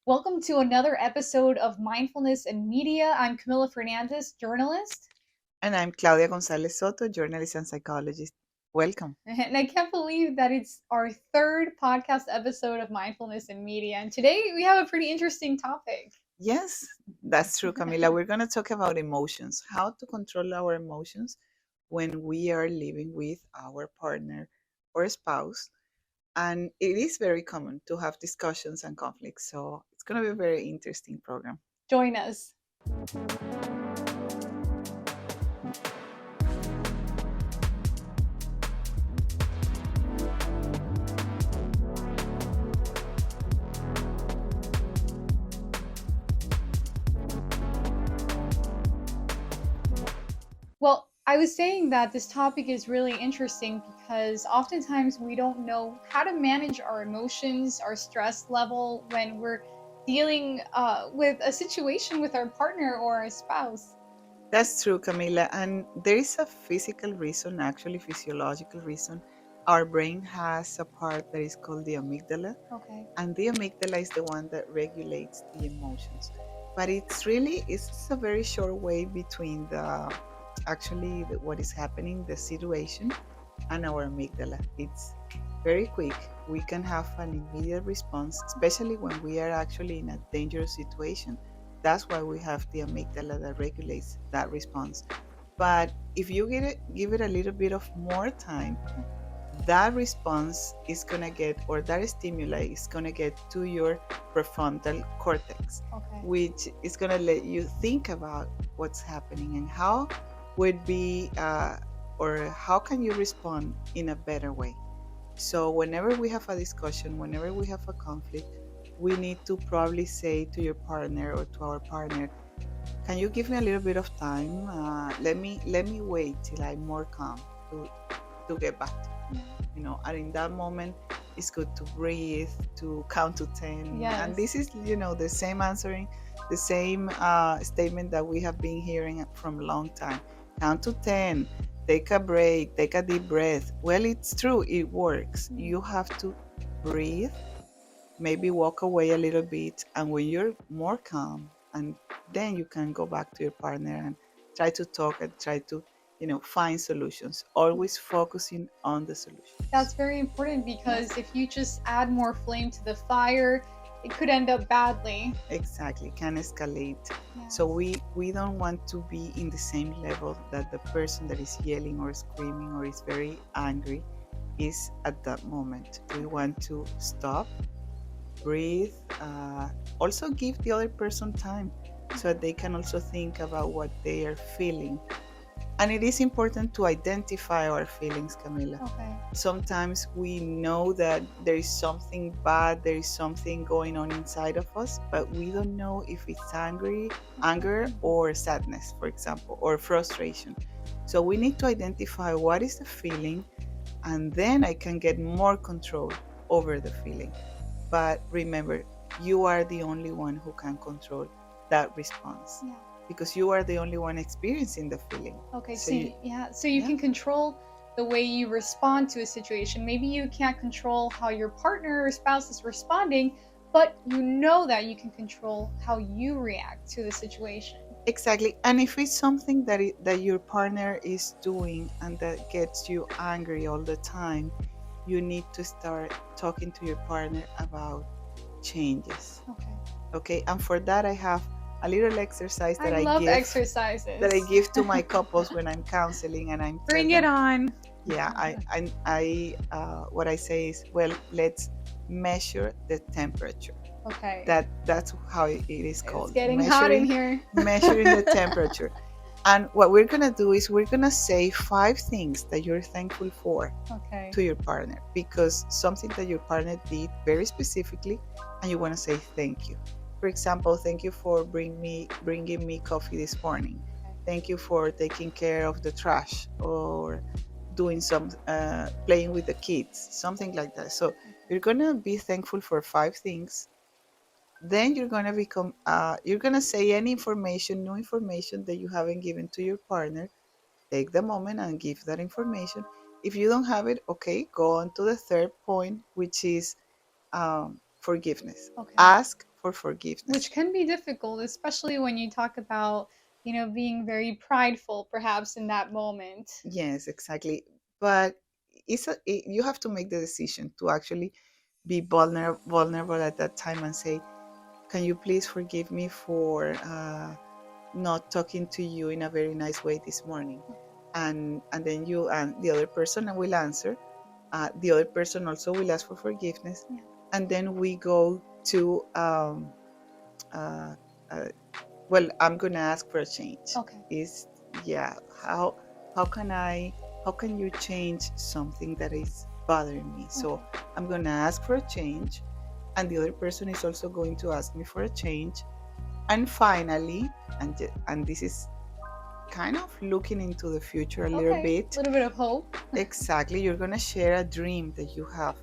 Welcome to another episode of Mindfulness and Media. I'm Camila Fernandez, journalist. And I'm Claudia Gonzalez Soto, journalist and psychologist. Welcome. And I can't believe that it's our third podcast episode of Mindfulness and Media. And today we have a pretty interesting topic. Yes, that's true, Camila. We're going to talk about emotions, how to control our emotions when we are living with our partner or spouse. And it is very common to have discussions and conflicts. So it's going to be a very interesting program. Join us. Well, I was saying that this topic is really interesting because oftentimes we don't know how to manage our emotions, our stress level when we're dealing with a situation with our partner or our spouse. That's true, Camila. And there is a physical reason, actually, physiological reason. Our brain has a part that is called the amygdala. Okay. And the amygdala is the one that regulates the emotions. But it's a very short way between what is happening, the situation, and our amygdala. It's very quick. We can have an immediate response, especially when we are actually in a dangerous situation. That's why we have the amygdala that regulates that response. But if you give it a little bit of more time, that response is going to get, or that stimuli is going to get to your prefrontal cortex, Okay. which is going to let you think about what's happening and how would be, or how can you respond in a better way. So whenever we have a discussion, whenever we have a conflict, we need to probably say to your partner or to our partner, can you give me a little bit of time? Let me wait till I'm more calm to get back to you. And in that moment, it's good to breathe, to count to 10. Yes. And this is, the same answering, the same statement that we have been hearing from a long time. Count to 10, take a break, take a deep breath. Well, it's true, it works. You have to breathe, maybe walk away a little bit, and when you're more calm, and then you can go back to your partner and try to talk and try to find solutions, always focusing on the solutions. That's very important because if you just add more flame to the fire, it could end up badly. Exactly, can escalate. Yes. So we don't want to be in the same level that the person that is yelling or screaming or is very angry is at that moment. We want to stop, breathe, also give the other person time so that they can also think about what they are feeling. And it is important to identify our feelings, Camila. Okay. Sometimes we know that there is something bad, there is something going on inside of us, but we don't know if it's anger or sadness, for example, or frustration. So we need to identify what is the feeling, and then I can get more control over the feeling. But remember, you are the only one who can control that response. Yeah. Because you are the only one experiencing the feeling. Okay, So you can control the way you respond to a situation. Maybe you can't control how your partner or spouse is responding, but you know that you can control how you react to the situation. Exactly. And if it's something that your partner is doing and that gets you angry all the time, you need to start talking to your partner about changes. Okay. Okay. And for that, I have a little exercise I love exercises. that I give to my couples when I'm counseling, and I'm Bring it on. Yeah, what I say is, well, let's measure the temperature. Okay. That's how it is called. It's getting hot in here. Measuring the temperature. And what we're gonna do is we're gonna say 5 things that you're thankful for Okay. to your partner, because something that your partner did very specifically, and you want to say thank you. For example, thank you for bringing me coffee this morning. Okay. Thank you for taking care of the trash, or doing some playing with the kids, something like that. So you're gonna be thankful for 5 things. Then you're gonna say any information, new information that you haven't given to your partner. Take the moment and give that information. If you don't have it, okay, go on to the third point, which is forgiveness. Okay. Ask for Which forgiveness. can be difficult, especially when you talk about, being very prideful perhaps in that moment. Yes, exactly. But you have to make the decision to actually be vulnerable at that time and say, "Can you please forgive me for not talking to you in a very nice way this morning?" And then you and the other person will answer. The other person also will ask for forgiveness, Yeah. and then we go to uh, uh, well, I'm gonna ask for a change. Okay. Is Yeah, how can I how can you change something that is bothering me? So Okay. I'm gonna ask for a change, and the other person is also going to ask me for a change. And finally, and this is kind of looking into the future a little Okay. A bit. little bit of hope. Exactly, you're gonna share a dream that you have.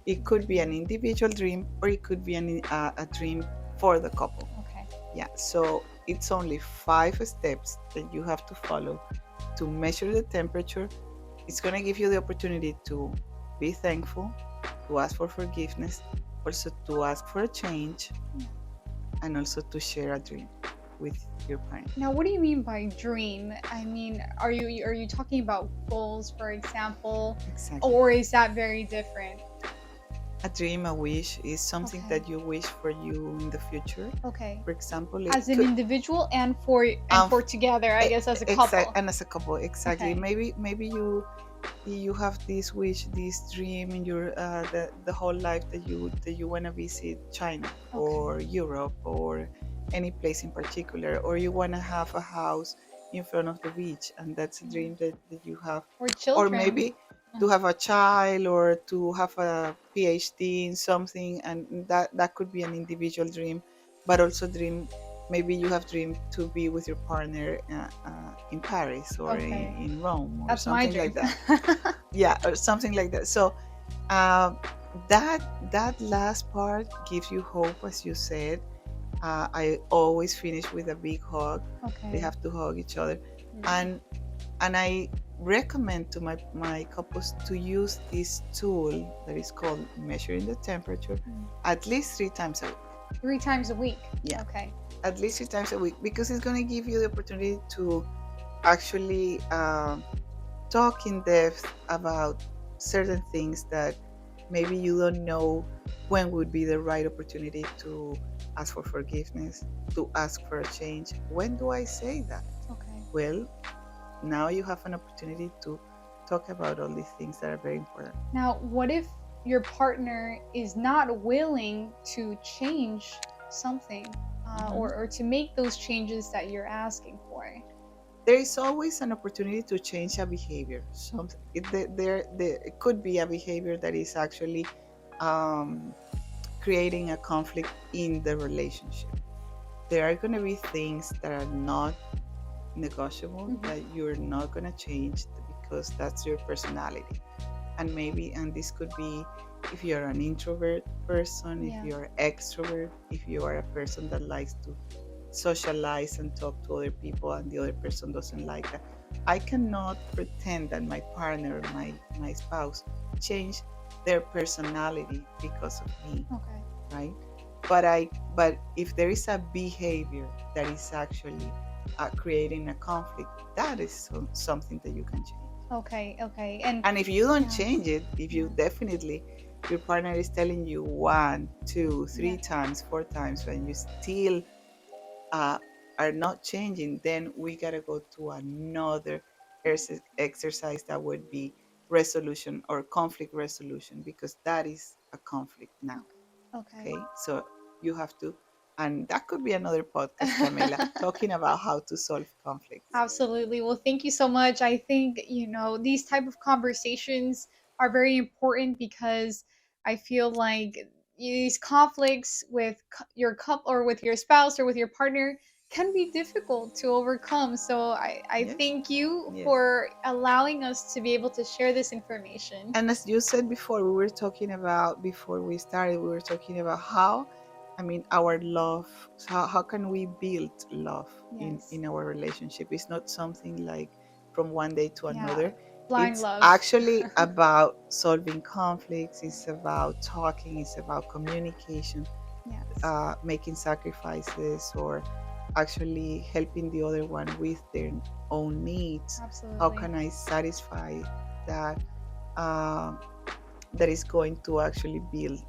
It could be an individual dream, or it could be a dream for the couple. Okay. Yeah, so it's only 5 steps that you have to follow to measure the temperature. It's going to give you the opportunity to be thankful, to ask for forgiveness, also to ask for a change, and also to share a dream with your partner. Now, what do you mean by dream? I mean, are you talking about goals, for example, Exactly. or is that very different? A dream, a wish is something Okay. that you wish for you in the future. Okay. For example, it As an could individual and for um, together, I guess, as a couple. and as a couple, exactly. Okay. Maybe you have this wish, this dream in your the whole life that you want to visit China Okay. or Europe or any place in particular, or you want to have a house in front of the beach, and that's a dream that you have. Or Or children. maybe to have a child, or to have a PhD in something, and that could be an individual dream. But also dream, maybe you have dreamed to be with your partner in Paris or Okay. in Rome or That's my something dream. like that. Yeah, or something like that. So uh, that last part gives you hope, as you said. I always finish with a big hug. They Okay. have to hug each other, Mm. and I recommend to my couples to use this tool that is called measuring the temperature Mm. at least 3 times a week. 3 times a week. Yeah, Okay. at least 3 times a week, because it's going to give you the opportunity to actually talk in depth about certain things that maybe you don't know when would be the right opportunity to ask for forgiveness, to ask for a change. When do I say that? Okay. Well, now you have an opportunity to talk about all these things that are very important. Now, what if your partner is not willing to change something, Mhm. or to make those changes that you're asking for? There is always an opportunity to change a behavior. It could be a behavior that is actually um, creating a conflict in the relationship. There are going to be things that are not negotiable, Hmm. that you're not going to change because that's your personality. And this could be if you're an introvert person, if Yeah. you're extrovert, if you are a person that likes to socialize and talk to other people and the other person doesn't like that. I cannot pretend that my partner, my spouse, change their personality because of me, Okay. right? But if there is a behavior that is actually creating a conflict, that is something that you can change. Okay. Okay. And And if you don't yeah. change it, if you Yeah. definitely, your partner is telling you one, two, Yeah. three times, 4 times, when you still uh, are not changing, then we got to go to another exercise that would be resolution or conflict resolution, because that is a conflict now. Okay. Okay, so you have to, and that could be another podcast, Camila, talking about how to solve conflicts. Absolutely. Well, thank you so much. I think, these type of conversations are very important because I feel like these conflicts with your couple or with your spouse or with your partner can be difficult to overcome. So I Yes, thank you yes. for allowing us to be able to share this information. And as you said before, we were talking about, before we started, we were talking about how, I mean, our love, how can we build love Yes. in our relationship? It's not something like from one day to Yeah. another. Blind It's love. actually about solving conflicts, it's about talking, it's about communication, Yes, making sacrifices, or actually helping the other one with their own needs. How absolutely. can I satisfy that? Um, that is going to actually build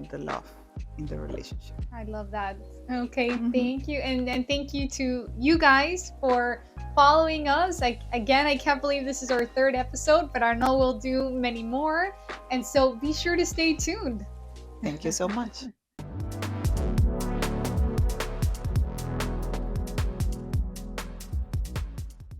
the love in the relationship. I love that. Okay, Hmm. thank you. And thank you to you guys for following us. Again, I can't believe this is our third episode, but I know we'll do many more. And so be sure to stay tuned. Thank you so much.